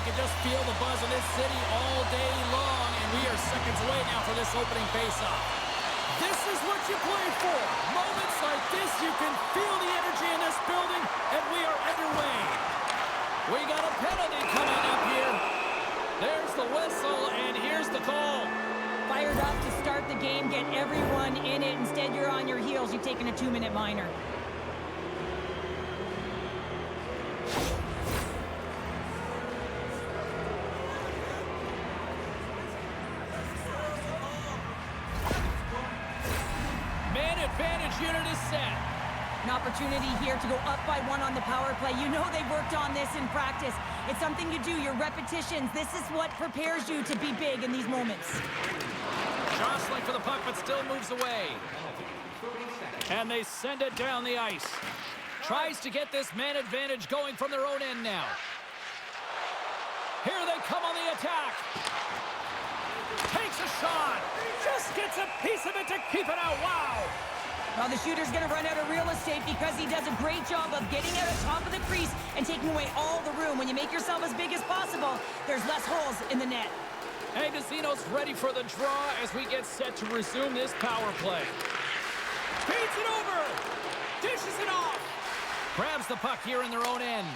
can just feel the buzz in this city all day long, and we are seconds away now for this opening face-off. This is what you play for. Moments like this, you can feel the energy in this building, and we are underway. We got a penalty coming up here. There's the whistle, and here's the call. Fired up to start the game, get everyone in it. Instead, you're on your heels. You've taken a 2-minute minor. Man advantage unit is set. An opportunity here to go up by 1 on the power play. You know they've worked on this in practice. It's something you do, your repetitions. This is what prepares you to be big in these moments. Jostling for the puck, but still moves away. And they send it down the ice. Tries to get this man advantage going from their own end now. Here they come on the attack. Takes a shot. Just gets a piece of it to keep it out. Wow. Well, the shooter's going to run out of real estate because he does a great job of getting out on top of the crease and taking away all the room. When you make yourself as big as possible, there's less holes in the net. Agozzino's ready for the draw as we get set to resume this power play. Feeds it over. Dishes it off. Grabs the puck here in their own end.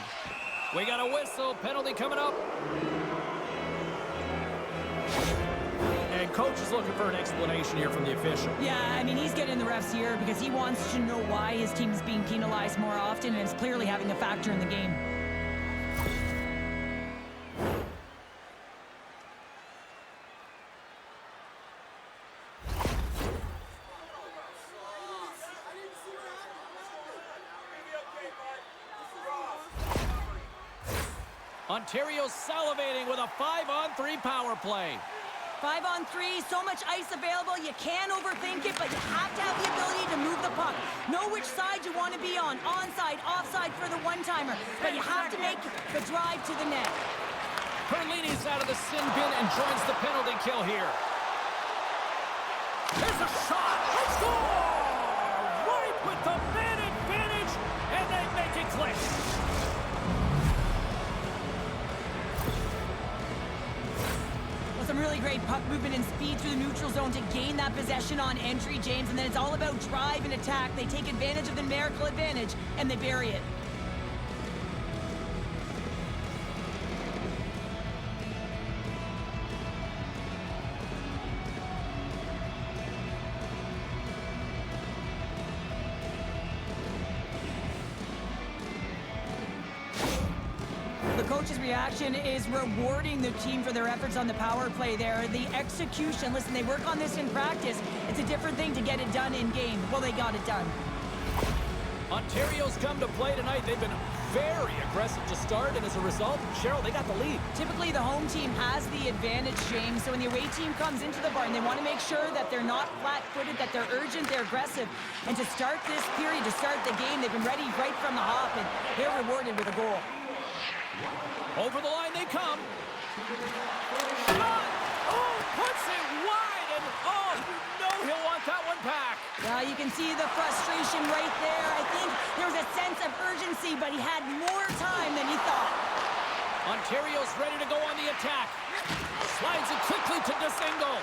We got a whistle. Penalty coming up. And coach is looking for an explanation here from the official. Yeah, I mean, he's getting the refs here because he wants to know why his team is being penalized more often, and it's clearly having a factor in the game. Ontario's salivating with a 5-on-3 power play. 5-on-3, so much ice available, you can't overthink it, but you have to have the ability to move the puck. Know which side you want to be on, onside, offside for the one-timer, but you have to make the drive to the net. Perlini's out of the sin bin and joins the penalty kill here. There's a shot! Let's go! Right with the man advantage, and they make it click. Some really great puck movement and speed through the neutral zone to gain that possession on entry, James, and then it's all about drive and attack. They take advantage of the numerical advantage, and they bury it. Coach's reaction is rewarding the team for their efforts on the power play there. The execution, listen, they work on this in practice. It's a different thing to get it done in game. Well, they got it done. Ontario's come to play tonight. They've been very aggressive to start, and as a result, Cheryl, they got the lead. Typically, the home team has the advantage, James. So when the away team comes into the barn, they want to make sure that they're not flat-footed, that they're urgent, they're aggressive. And to start this period, to start the game, they've been ready right from the hop, and they're rewarded with a goal. Over the line they come. Shot! Oh, puts it wide, and oh, you know he'll want that one back. Yeah, you can see the frustration right there. I think there was a sense of urgency, but he had more time than he thought. Ontario's ready to go on the attack. Slides it quickly to Dzingel.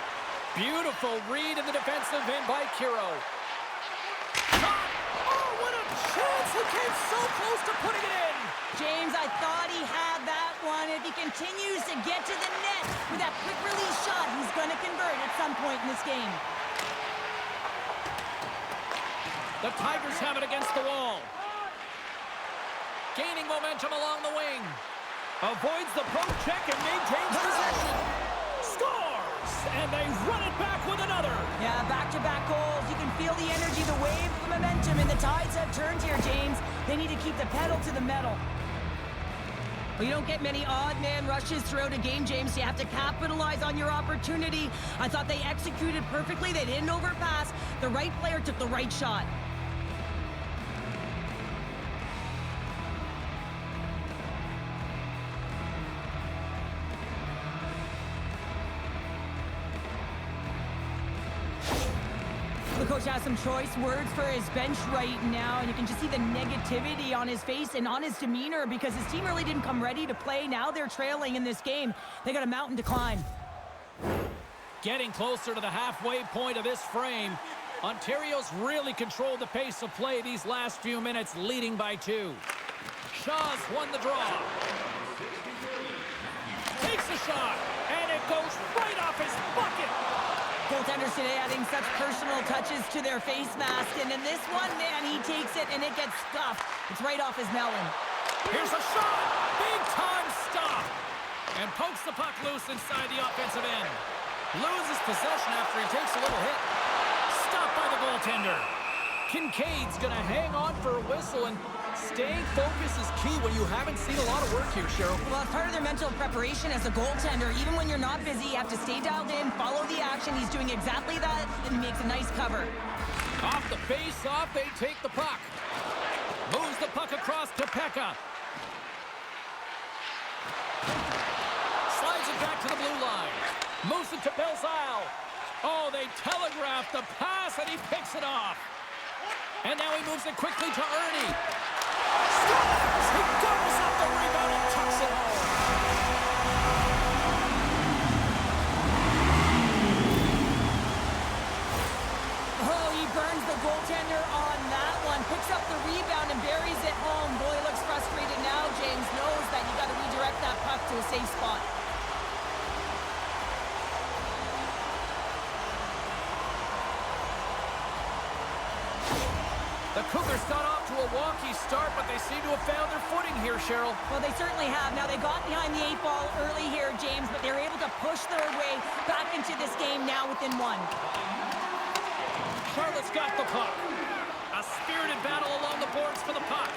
Beautiful read in the defensive end by Kiro. Shot! Oh, what a chance! He came so close to putting it in. James, I thought he had that one. If he continues to get to the net with that quick release shot, he's going to convert at some point in this game. The Tigers have it against the wall. Gaining momentum along the wing. Avoids the poke check and maintains possession. Scores! And they run it back with another. Yeah, back-to-back goals. You can feel the energy, the wave, the momentum, and the tides have turned here, James. They need to keep the pedal to the metal. Well, you don't get many odd man rushes throughout a game, James. You have to capitalize on your opportunity. I thought they executed perfectly. They didn't overpass. The right player took the right shot. The coach has some choice words for his bench right now, and you can just see the negativity on his face and on his demeanor because his team really didn't come ready to play. Now they're trailing in this game. They got a mountain to climb. Getting closer to the halfway point of this frame. Ontario's really controlled the pace of play these last few minutes, leading by 2. Shaw's won the draw. Takes a shot, and it goes right off his bucket. Goaltenders today adding such personal touches to their face mask, and in this one, man, he takes it and it gets scuffed. It's right off his melon. Here's a shot! Big time stop! And pokes the puck loose inside the offensive end. Loses possession after he takes a little hit. Stopped by the goaltender. Kincaid's gonna hang on for a whistle, and staying focused is key when you haven't seen a lot of work here, Cheryl. Well, it's part of their mental preparation as a goaltender. Even when you're not busy, you have to stay dialed in, follow the action. He's doing exactly that, and he makes a nice cover. Off the face-off, they take the puck. Moves the puck across to Peca. Slides it back to the blue line. Moves it to Belzile. Oh, they telegraphed the pass, and he picks it off. And now he moves it quickly to Ernie. Scores! He goes up the rebound and tucks it home. Oh, he burns the goaltender on that one. Picks up the rebound and buries it home. Goalie looks frustrated now. James knows that you got to redirect that puck to a safe spot. The Cougars got off to a wonky start, but they seem to have found their footing here, Cheryl. Well, they certainly have. Now, they got behind the 8 ball early here, James, but they're able to push their way back into this game now within 1. Charlotte's got the puck. A spirited battle along the boards for the puck.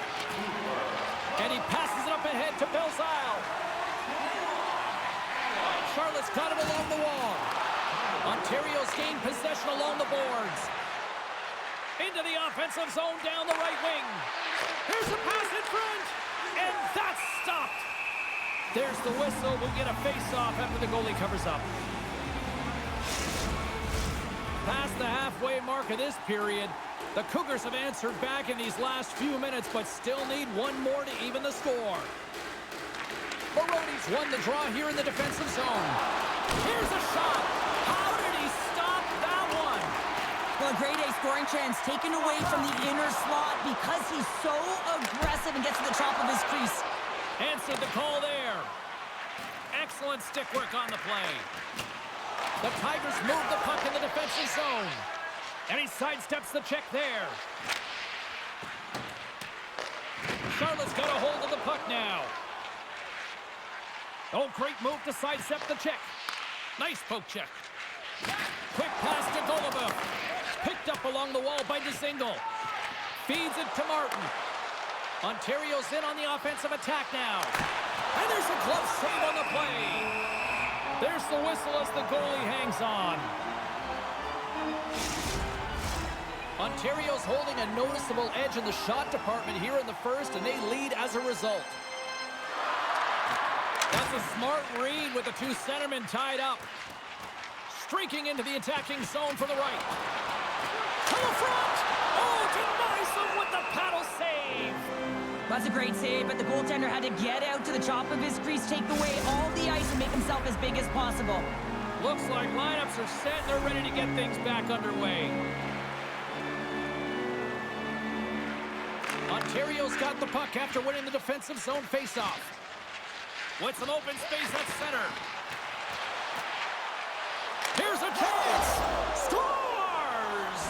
And he passes it up ahead to Belzile. Charlotte's got it along the wall. Ontario's gained possession along the boards. Into the offensive zone down the right wing. Here's a pass in front, and that's stopped. There's the whistle. We'll get a face-off after the goalie covers up. Past the halfway mark of this period, the Cougars have answered back in these last few minutes, but still need one more to even the score. Baroni's won the draw here in the defensive zone. Here's a shot. How did he stop that one? Well, a grade A scoring chance taken away from the inner slot because he's so aggressive and gets to the top of his crease. Answered the call there. Excellent stick work on the play. The Tigers move the puck in the defensive zone. And he sidesteps the check there. Charlotte's got a hold of the puck now. Oh, great move to sidestep the check. Nice poke check. Quick pass to Golubov. Picked up along the wall by Dzingel. Feeds it to Martin. Ontario's in on the offensive attack now. And there's a glove save on the play. There's the whistle as the goalie hangs on. Ontario's holding a noticeable edge in the shot department here in the first, and they lead as a result. That's a smart read with the 2 centermen tied up. Streaking into the attacking zone for the right. To the front! Oh, denies him with the paddle save! That's a great save, but the goaltender had to get out to the top of his crease, take away all the ice, and make himself as big as possible. Looks like lineups are set and they're ready to get things back underway. Ontario's got the puck after winning the defensive zone faceoff. With some open space at center. Here's a chance! Scores!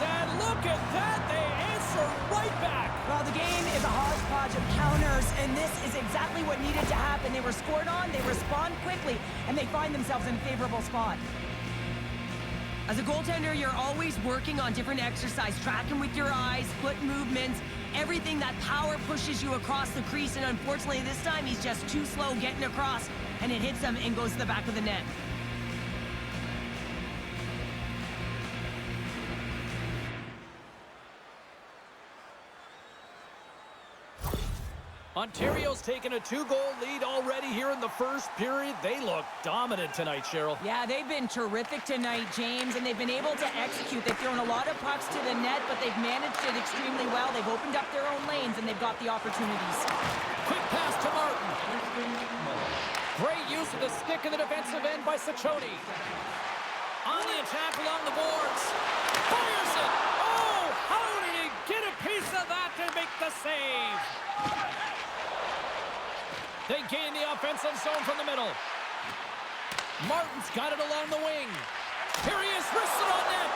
And look at that, they answer right back. Well, the game is a hodgepodge of counters, and this is exactly what needed to happen. They were scored on, they respond quickly, and they find themselves in a favorable spot. As a goaltender, you're always working on different exercise, tracking with your eyes, foot movements, everything that power pushes you across the crease, and unfortunately this time he's just too slow getting across, and it hits him and goes to the back of the net. Ontario's taken a 2-goal lead already here in the first period. They look dominant tonight, Cheryl. Yeah, they've been terrific tonight, James, and they've been able to execute. They've thrown a lot of pucks to the net, but they've managed it extremely well. They've opened up their own lanes, and they've got the opportunities. Quick pass to Martin. Great use of the stick in the defensive end by Ciccone. On the attack along the boards. Fires it! Oh, how did he get a piece of that to make the save? They gain the offensive zone from the middle. Martin's got it along the wing. Here he is, wrists it on net.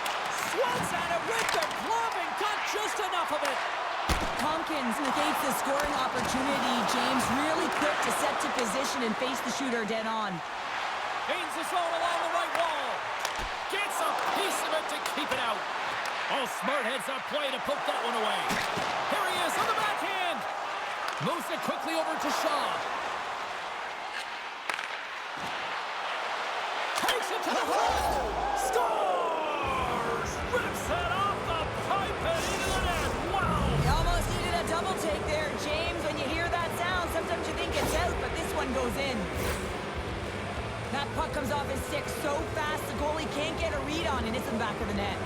Swats at it with the glove and got just enough of it. Tompkins negates the scoring opportunity. James really quick to set to position and face the shooter dead on. Gains the zone along the right wall. Gets a piece of it to keep it out. Oh, smart heads-up play to poke that one away. Here he is on the backhand. Moves it quickly over to Shaw. Takes it to the front. Scores! Rips it off the pipe and into the net. Wow! You almost needed a double take there, James. When you hear that sound, sometimes you think it's out, but this one goes in. That puck comes off his stick so fast, the goalie can't get a read on it. It's in the back of the net.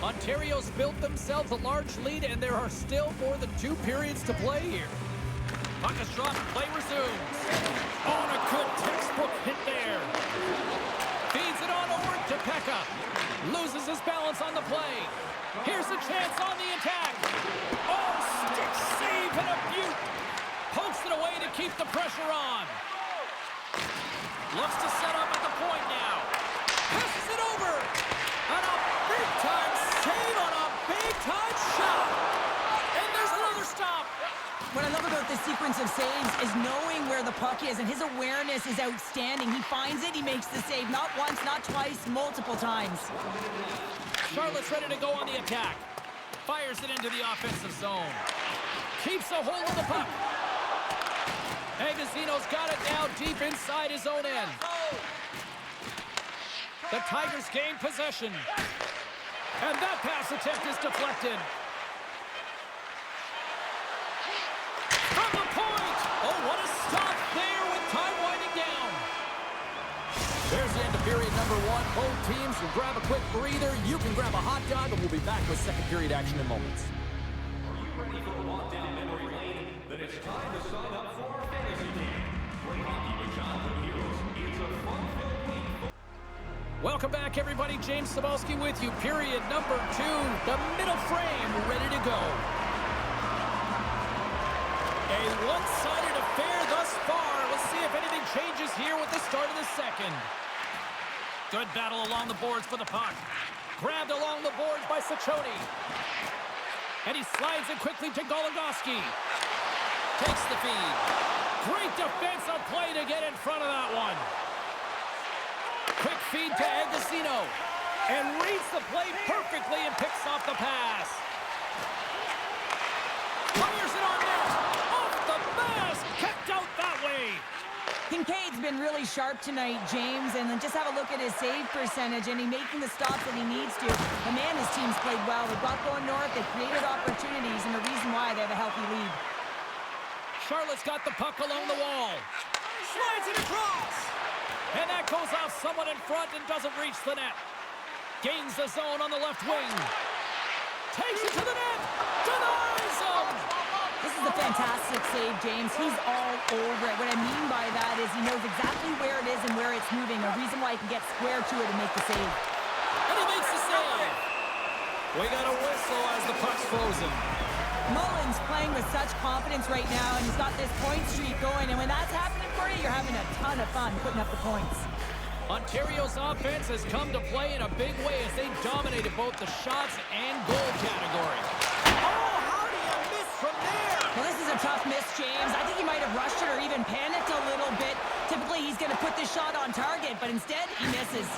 Ontario's built themselves a large lead, and there are still more than 2 periods to play here. Puck is dropped, play resumes. Oh, and a good textbook hit there. Feeds it on over to Peca. Loses his balance on the play. Here's a chance on the attack. Oh, stick save and a beaut. Pokes it away to keep the pressure on. Looks to set up at the point now. Passes it over. And a big-time save on a big-time shot. And there's another stop. What I love about this sequence of saves is knowing where the puck is, and his awareness is outstanding. He finds it, he makes the save, not once, not twice, multiple times. Charlotte's ready to go on the attack. Fires it into the offensive zone. Keeps a hold of the puck. Agozzino's got it now deep inside his own end. The Tigers gain possession. And that pass attempt is deflected. From the point! Oh, what a stop there with time winding down. There's the end of period number 1. Both teams will grab a quick breather. You can grab a hot dog, and we'll be back with second period action in moments. Are you ready for a walk down memory lane? Then it's time to sign up for our fantasy team. Play hockey with Jonathan Heroes. It's a fun-filled week. Welcome back, everybody. James Cebulski with you. Period number 2. The middle frame ready to go. A one-sided affair thus far. Let's see if anything changes here with the start of the second. Good battle along the boards for the puck. Grabbed along the boards by Ciccone. And he slides it quickly to Goligoski. Takes the feed. Great defensive play to get in front of that one. Quick feed to Agozzino. And reads the play perfectly and picks off the pass. Fires it on net. Off the mask. Kicked out that way. Kincaid's been really sharp tonight, James, and then just have a look at his save percentage, and he's making the stops that he needs to. The man, his team's played well. They've got going north. They've created opportunities, and the reason why they have a healthy lead. Charlotte's got the puck along the wall. Slides it across. And that goes off someone in front and doesn't reach the net. Gains the zone on the left wing. Takes it to the net. Denies him. This is a fantastic save, James. He's all over it. What I mean by that is he knows exactly where it is and where it's moving. A reason why he can get square to it and make the save. And he makes the save. We got a whistle as the puck's frozen. Mullen's playing with such confidence right now, and he's got this point streak going. And when that's happening for you, you're having a ton of fun putting up the points. Ontario's offense has come to play in a big way as they dominated both the shots and goal category. Oh, how do you miss from there? Well, this is a tough miss, James. I think he might have rushed it or even panicked a little bit. Typically, he's going to put this shot on target, but instead, he misses.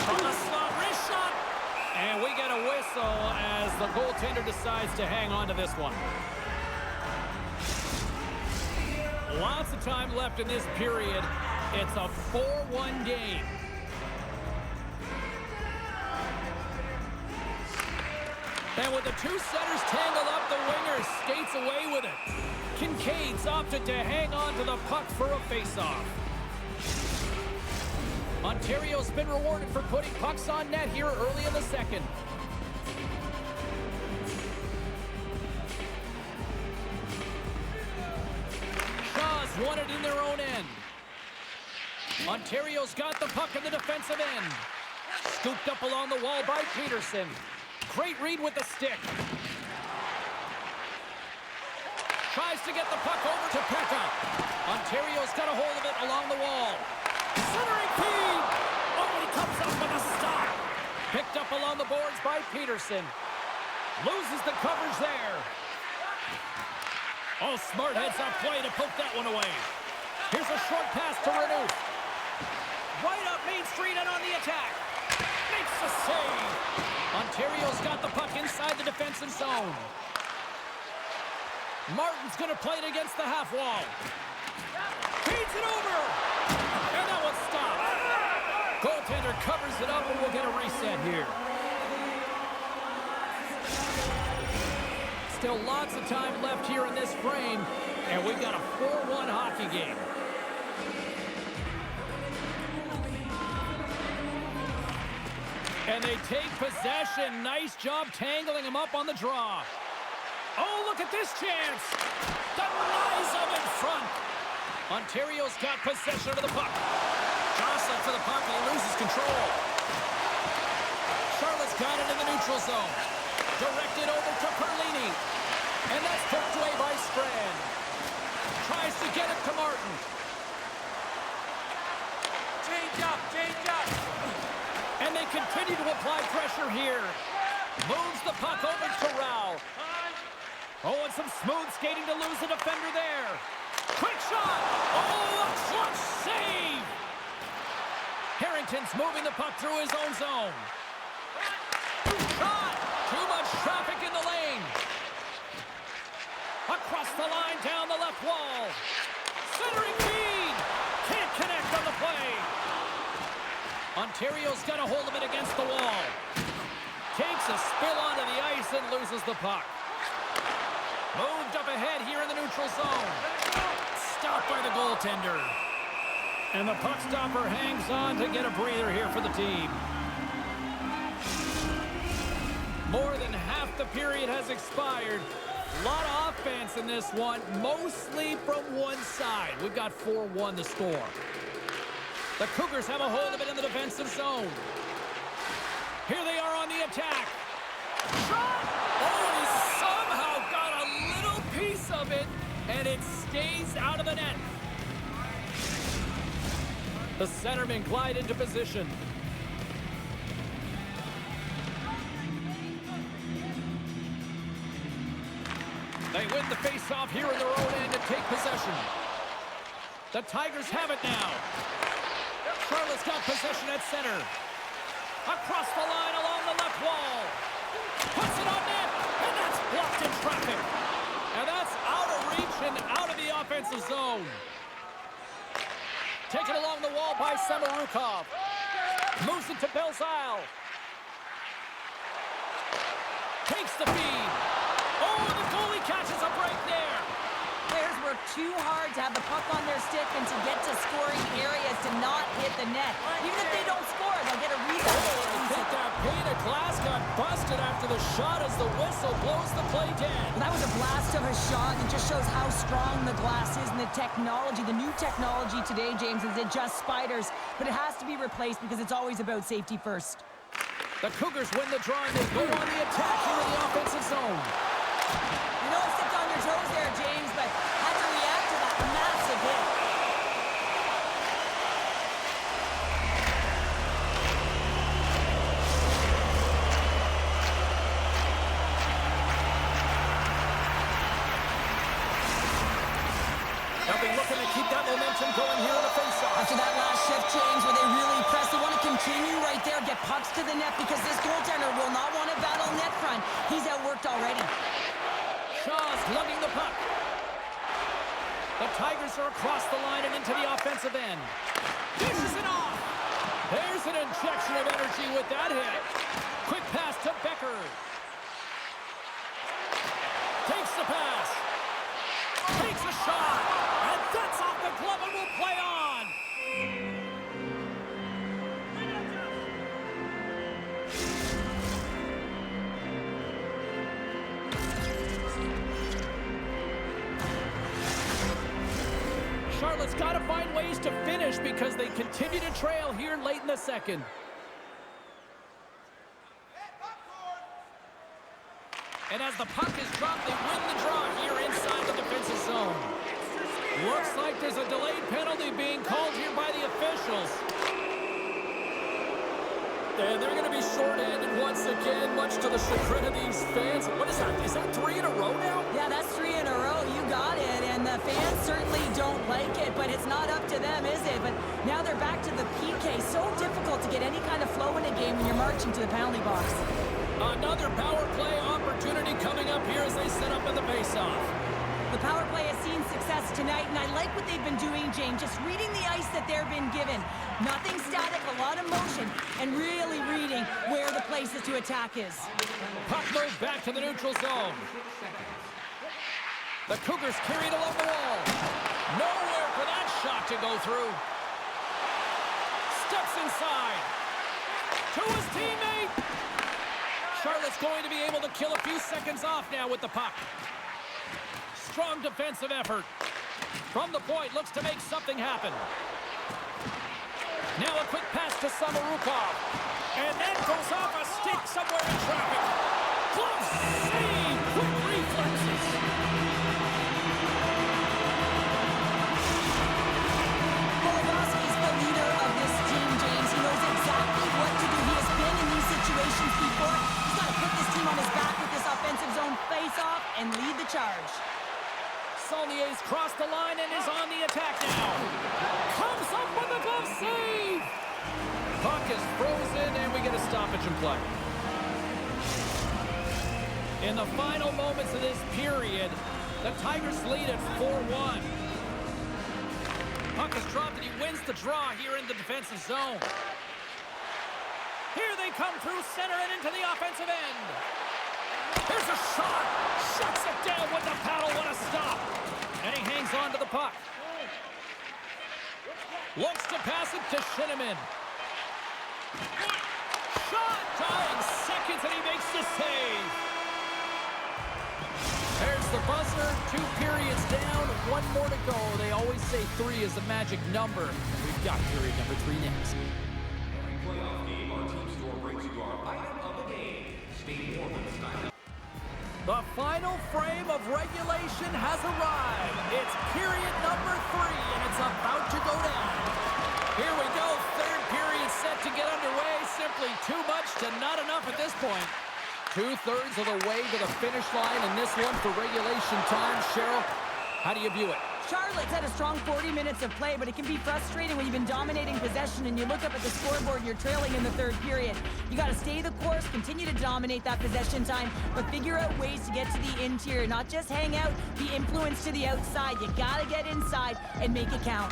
From the slot, wrist shot. And we get a whistle as the goaltender decides to hang on to this one. Lots of time left in this period. It's a 4-1 game. And with the two centers tangled up, the winger skates away with it. Kincaid's opted to hang on to the puck for a faceoff. Ontario's been rewarded for putting pucks on net here early in the second. Shaw's won it in their own end. Ontario's got the puck in the defensive end. Scooped up along the wall by Pederson. Great read with the stick. Tries to get the puck over to Peca. Ontario's got a hold of it along the wall. Centering feed! Oh, and he comes up with a stop. Picked up along the boards by Pederson. Loses the coverage there. Oh, smart heads-up play to poke that one away. Here's a short pass to Renew. Right up Main Street and on the attack. Makes the save. Ontario's got the puck inside the defensive zone. Martin's going to play it against the half wall. Feeds it over. And that one's stopped. Goaltender covers it up and we'll get a reset here. Still lots of time left here in this frame. And we've got a 4-1 hockey game. And they take possession. Nice job tangling him up on the draw. Oh, look at this chance. Denies him in front. Ontario's got possession of the puck. Jostling for the puck and he loses control. Charlotte's got it in the neutral zone. Directed over to Perlini. And that's poked away by Strand. Tries to get it to Martin. Change up, change up. And they continue to apply pressure here. Moves the puck over to Rao. Oh, and some smooth skating to lose the defender there. Quick shot! Oh, a clutch save! Harrington's moving the puck through his own zone. Shot! Too much traffic in the lane. Across the line, down the left wall. Centering feed! Can't connect on the play. Ontario's got a hold of it against the wall. Takes a spill onto the ice and loses the puck. Moved up ahead here in the neutral zone. Stopped by the goaltender. And the puck stopper hangs on to get a breather here for the team. More than half the period has expired. A lot of offense in this one, mostly from one side. We've got 4-1 the score. The Cougars have a hold of it in the defensive zone. Here they are on the attack. Shot! Oh, he somehow got a little piece of it, and it stays out of the net. The centermen glide into position. They win the face-off here in their own end and take possession. The Tigers have it now. Charlotte's got possession at center. Across the line along the left wall. Puts it on net, and that's blocked in traffic. And that's out of reach and out of the offensive zone. Taken along the wall by Samarukov. Moves it to Belzile. Takes the feed. Oh, the goalie catches a break there. Players work too hard to have the puck on their stick and to get to scoring areas to not hit the net. Even if they don't score, they'll get a rebound. I think that pane of glass got busted after the shot as the whistle blows the play dead. That was a blast of a shot, and it just shows how strong the glass is and the technology. The new technology today, James, is it just spiders, but it has to be replaced because it's always about safety first. The Cougars win the draw and they go on the attack here in the offensive zone. You know, stepped on your toes there, James, but had to react to that massive hit. They'll be looking to keep that momentum going here in the faceoff. After that last shift, James, where they really press, they want to continue right there, get pucks to the net, because this goaltender will not want to battle net front. He's outworked already. Shaw's lugging the puck. The Tigers are across the line and into the offensive end. Dishes it off. There's an injection of energy with that hit. Quick pass to Becker. Takes the pass. Takes a shot. And that's off the glove and will play on. Charlotte's got to find ways to finish because they continue to trail here late in the second. And as the puck is dropped, they win the draw here inside the defensive zone. Looks like there's a delayed penalty being called here by the officials. And they're going to be short-handed once again, much to the chagrin of these fans. What is that? Is that 3 in a row now? Yeah, that's 3 in a row. You got it. And the fans certainly don't like it, but it's not up to them, is it? But now they're back to the PK. So difficult to get any kind of flow in a game when you're marching to the penalty box. Another power play opportunity coming up here as they set up in the face-off. The power play has seen success tonight, and I like what they've been doing, James. Just reading the ice that they've been given. Nothing static, a lot of motion, and really reading where the places to attack is. Puck moved back to the neutral zone. The Cougars carried along the wall. Nowhere for that shot to go through. Steps inside. To his teammate. Charlotte's going to be able to kill a few seconds off now with the puck. Strong defensive effort. From the point, looks to make something happen. Now a quick pass to Samorukov. And that goes off a stick somewhere in traffic. Close save. Quick reflexes. He's the leader of this team, James. He knows exactly what to do. He has been in these situations before. He's got to put this team on his back with this offensive zone face-off and lead the charge. Saulnier's crossed the line and is on the attack now. Comes up with a glove save. Puck is frozen and we get a stoppage in play. In the final moments of this period, the Tigers lead at 4-1. Puck is dropped and he wins the draw here in the defensive zone. Here they come through center and into the offensive end. There's a shot. Shuts it down with the paddle. What a stop. And he hangs on to the puck. Looks to pass it to Shinnimin. Shot. Dying seconds and he makes the save. There's the buzzer. 2 periods down. 1 more to go. They always say 3 is the magic number. We've got period number 3 next. Every playoff game, our team store brings you our item of the game. Stay warm in the style. The final frame of regulation has arrived. It's period number 3, and it's about to go down. Here we go, 3rd period set to get underway. Simply too much to not enough at this point. 2/3 of the way to the finish line in this one for regulation time. Cheryl, how do you view it? Charlotte's had a strong 40 minutes of play, but it can be frustrating when you've been dominating possession and you look up at the scoreboard and you're trailing in the 3rd period. You got to stay the course, continue to dominate that possession time, but figure out ways to get to the interior, not just hang out, be influenced to the outside. You got to get inside and make it count.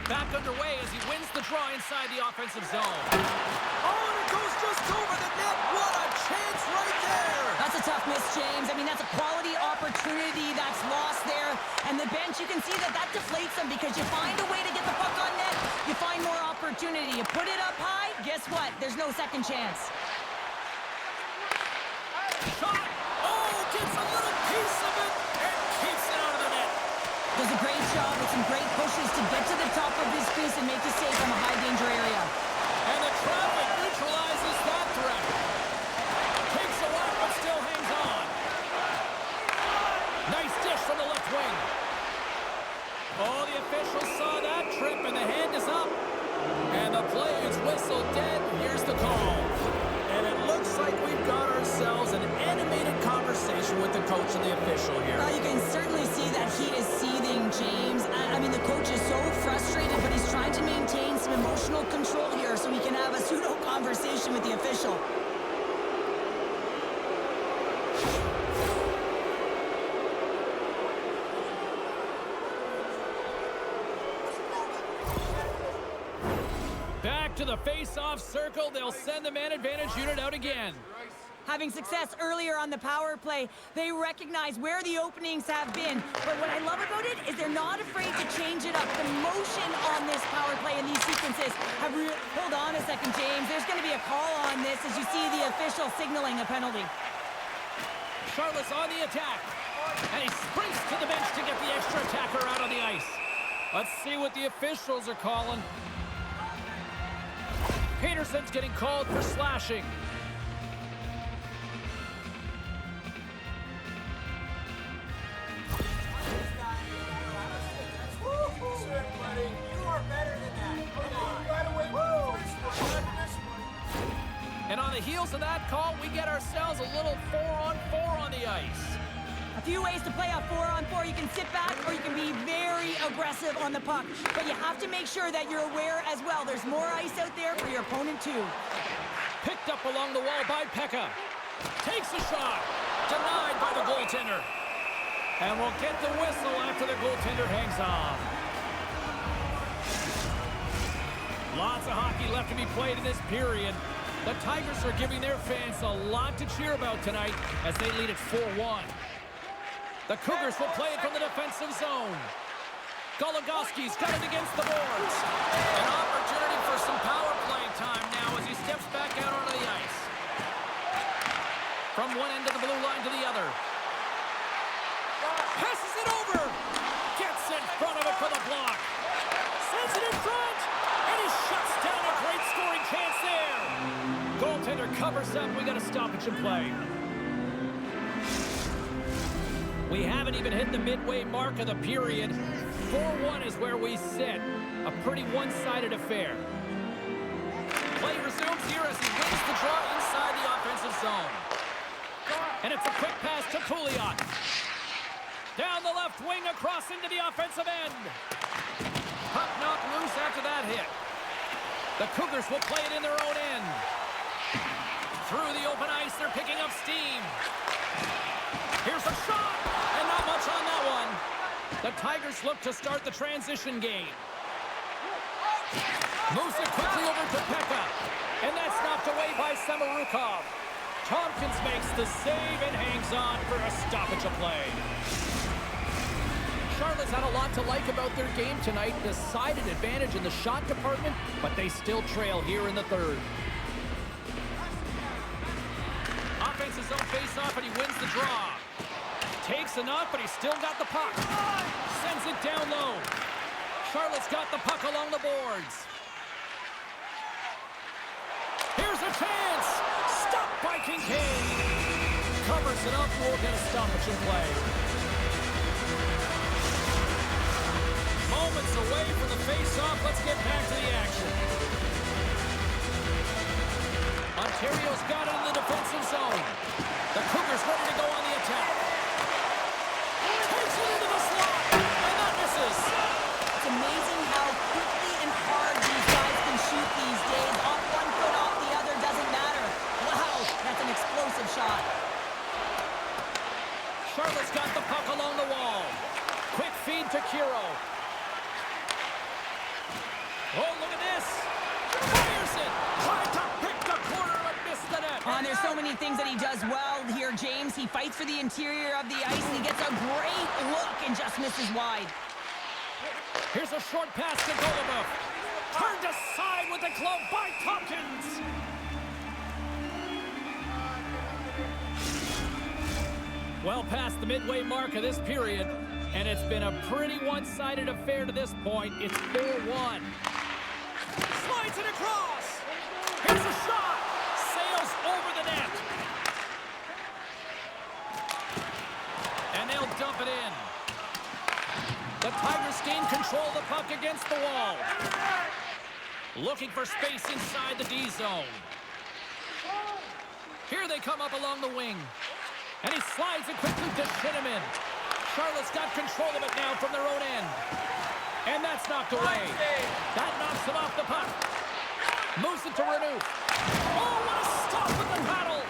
Back underway as he wins the draw inside the offensive zone. Oh, and it goes just over the net. What a chance right there. That's a tough miss, James. I mean, that's a quality opportunity that's lost there. And the bench, you can see that deflates them because you find a way to get the puck on net, you find more opportunity. You put it up high, guess what? There's no second chance. Shot. Oh, gets a little piece of it and keeps it out of the net. Does a great job with some great pushes to get to the top of his crease and make the save from a high-danger area. And the traffic neutralizes that threat. Takes a lot, but still hangs on. Nice dish from the left wing. Oh, the officials saw that trip, and the hand is up. And the play is whistled dead. Here's the call. And it looks like we've got ourselves an animated conversation with the coach and the official here. You can certainly see that he is seething, James. I mean, the coach is so frustrated, but he's trying to maintain some emotional control here so he can have a pseudo-conversation with the official. Back to the face-off circle. They'll send the man advantage unit out again. Having success earlier on the power play, they recognize where the openings have been. But what I love about it is they're not afraid to change it up. The motion on this power play in these sequences have hold on a second, James. There's going to be a call on this as you see the official signaling a penalty. Charlotte's on the attack. And he sprints to the bench to get the extra attacker out on the ice. Let's see what the officials are calling. Pederson's getting called for slashing. And on the heels of that call, we get ourselves a little 4-on-4 on the ice. A few ways to play a 4-on-4. You can sit back or you can be very aggressive on the puck. But you have to make sure that you're aware as well. There's more ice out there for your opponent too. Picked up along the wall by Peca. Takes a shot. Denied by the goaltender. And we'll get the whistle after the goaltender hangs on. Lots of hockey left to be played in this period. The Tigers are giving their fans a lot to cheer about tonight as they lead at 4-1. The Cougars will play it from the defensive zone. Goligoski's got it against the boards. An opportunity for some power play time now as he steps back out onto the ice. From one end of the blue line to the other. Passes it over. Gets in front of it for the block. Sends it in front. And he shuts down a great scoring chance there. Goaltender covers up. We got a stoppage in play. We haven't even hit the midway mark of the period. 4-1 is where we sit. A pretty one-sided affair. Play resumes here as he wins the draw inside the offensive zone. And it's a quick pass to Pouliot. Down the left wing across into the offensive end. Puck knocked loose after that hit. The Cougars will play it in their own end. Through the open ice, they're picking up steam. Here's a shot, and not much on that one. The Tigers look to start the transition game. Moves it quickly over to Peca, and that's knocked away by Samorukov. Tompkins makes the save and hangs on for a stoppage of play. Charlotte's had a lot to like about their game tonight. Decided advantage in the shot department, but they still trail here in the third. Offensive zone face-off, and he wins the draw. Takes enough, but he's still got the puck. Sends it down low. Charlotte's got the puck along the boards. Here's a chance. Stopped by Kincaid. Covers it up. We'll get a stoppage in play. Moments away from the face-off. Let's get back to the action. Ontario's got it in the defensive zone. The Cougars ready to go on the attack. Takes it into the slot, and that misses. It's amazing how quickly and hard these guys can shoot these days. Off one foot, off the other, doesn't matter. Wow, that's an explosive shot. Charlotte's got the puck along the wall. Quick feed to Kiro. Oh, look at this. Fires it. Tried to pick the corner and missed the net. There's so many things that he does well here, James. He fights for the interior of the ice, and he gets a great look and just misses wide. Here's a short pass to Goluboff. Turned aside with the glove by Tompkins. Well past the midway mark of this period, and it's been a pretty one-sided affair to this point. It's 4-1. Slides it across. Here's a shot. Sails over the net. And they'll dump it in. The Tigers gain control of the puck against the wall. Looking for space inside the D zone. Here they come up along the wing. And he slides it quickly to Shinnimin. Charlotte's got control of it now from their own end. And that's knocked away. That knocks him off the puck. Moves it to Renew. Oh, what a stop with the paddle.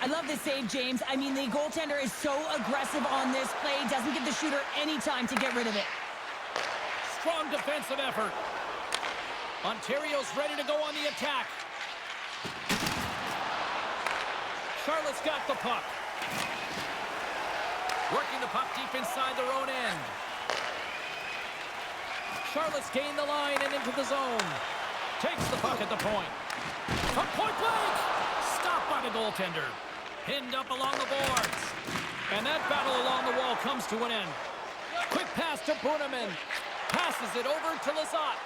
I love this save, James. I mean, the goaltender is so aggressive on this play. Doesn't give the shooter any time to get rid of it. Strong defensive effort. Ontario's ready to go on the attack. Charlotte's got the puck. Working the puck deep inside their own end. Charlotte's gained the line and into the zone. Takes the puck at the point. From point blank! Stopped by the goaltender. Pinned up along the boards. And that battle along the wall comes to an end. Quick pass to Bunnaman. Passes it over to Lasch.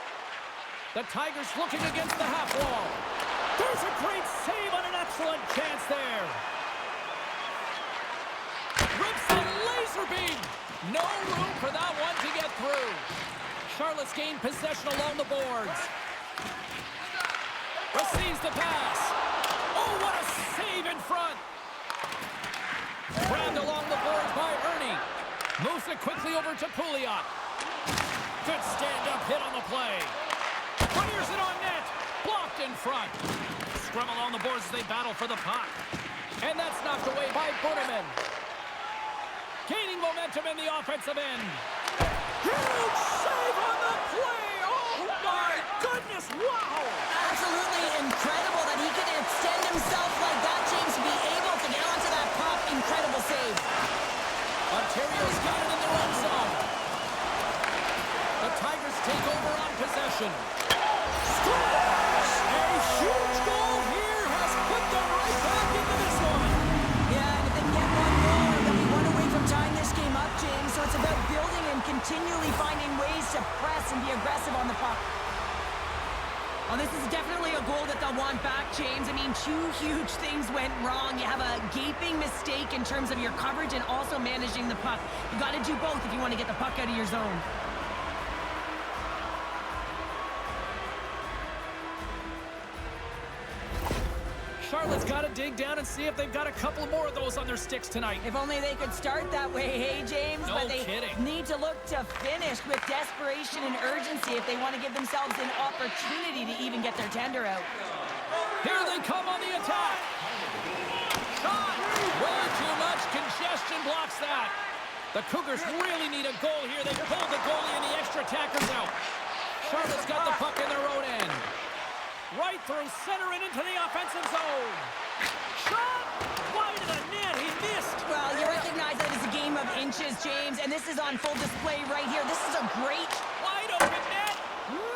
The Tigers looking against the half wall. There's a great save on an excellent chance there. Rips a laser beam. No room for that one to get through. Charlotte's gained possession along the boards. Receives the pass. Oh, what a save in front. Grabbed along the boards by Ernie. Moves it quickly over to Pouliot. Good stand-up hit on the play. Fires it on net. Blocked in front. Scrum along the boards as they battle for the puck. And that's knocked away by Bunnaman. Gaining momentum in the offensive end. Huge save on the play. Oh, my goodness. Wow. Absolutely incredible that he could extend himself like that, James, to be able to get onto that puck. Incredible save. Ontario's got it in their own zone. The Tigers take over on possession. Scores! A huge goal here has put them right back into this one. Yeah, and if they can get one more, they'll be one away from tying this game up, James. So it's about building and continually finding ways to press and be aggressive on the puck. Oh, this is definitely a goal that they'll want back, James. I mean, two huge things went wrong. You have a gaping mistake in terms of your coverage and also managing the puck. You got to do both if you want to get the puck out of your zone. Charlotte's got to dig down and see if they've got a couple more of those on their sticks tonight. If only they could start that way, hey, James? No but they kidding. need to look to finish with desperation and urgency if they want to give themselves an opportunity to even get their tender out. Here they come on the attack. Shot! Way too much congestion blocks that. The Cougars really need a goal here. They pulled the goalie and the extra attackers out. Charlotte's got the puck in their own end. Right through center and into the offensive zone. Shot! Wide of the net. He missed. Well, you recognize that it's a game of inches, James, and this is on full display right here. This is a great... Wide open net.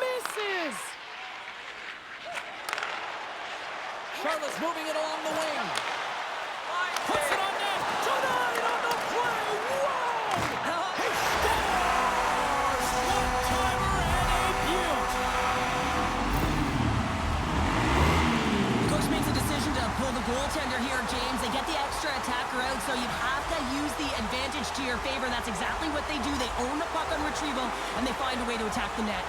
Misses. Charlotte's moving it along the wing. Puts it on net. Denied on the play. Whoa! He scores! One-timer and a beaut. Coach makes a decision to pull the goaltender here, James. They get the extra attacker out, so you have to use the advantage to your favor. That's exactly what they do. They own the puck on retrieval, and they find a way to attack the net.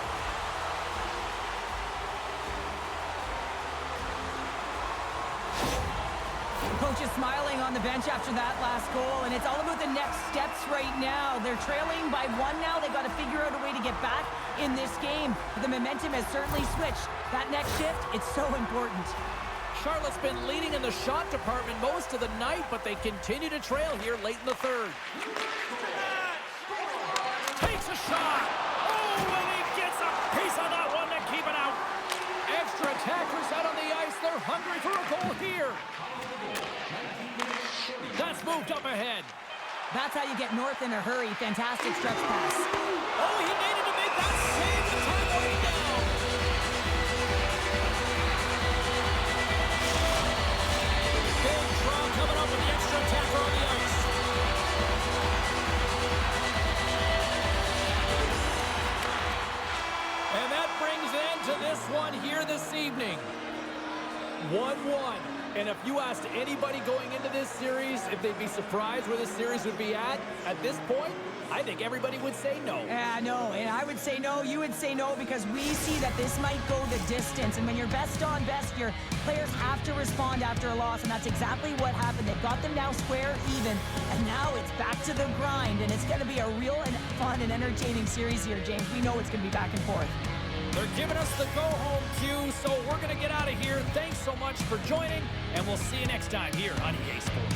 Coach is smiling on the bench after that last goal, and it's all about the next steps right now. They're trailing by one now. They've got to figure out a way to get back in this game. But the momentum has certainly switched. That next shift, it's so important. Charlotte's been leading in the shot department most of the night, but they continue to trail here late in the third. Takes a shot. Oh, and he gets a piece of that one to keep it out. Extra attackers out on the ice. They're hungry for a goal here. That's moved up ahead. That's how you get north in a hurry. Fantastic stretch pass. Oh, he needed to make that save with time winding down. Big draw coming up with the extra attacker on the ice. And that brings an end to this one here this evening. 1-1. And if you asked anybody going into this series if they'd be surprised where this series would be at this point, I think everybody would say no. Yeah, no, and I would say no, you would say no, because we see that this might go the distance. And when you're best on best, your players have to respond after a loss, and that's exactly what happened. They've got them now square even, and now it's back to the grind, and it's going to be a real and fun and entertaining series here, James. We know it's going to be back and forth. They're giving us the go-home cue, so we're going to get out of here. Thanks so much for joining, and we'll see you next time here on EA Sports.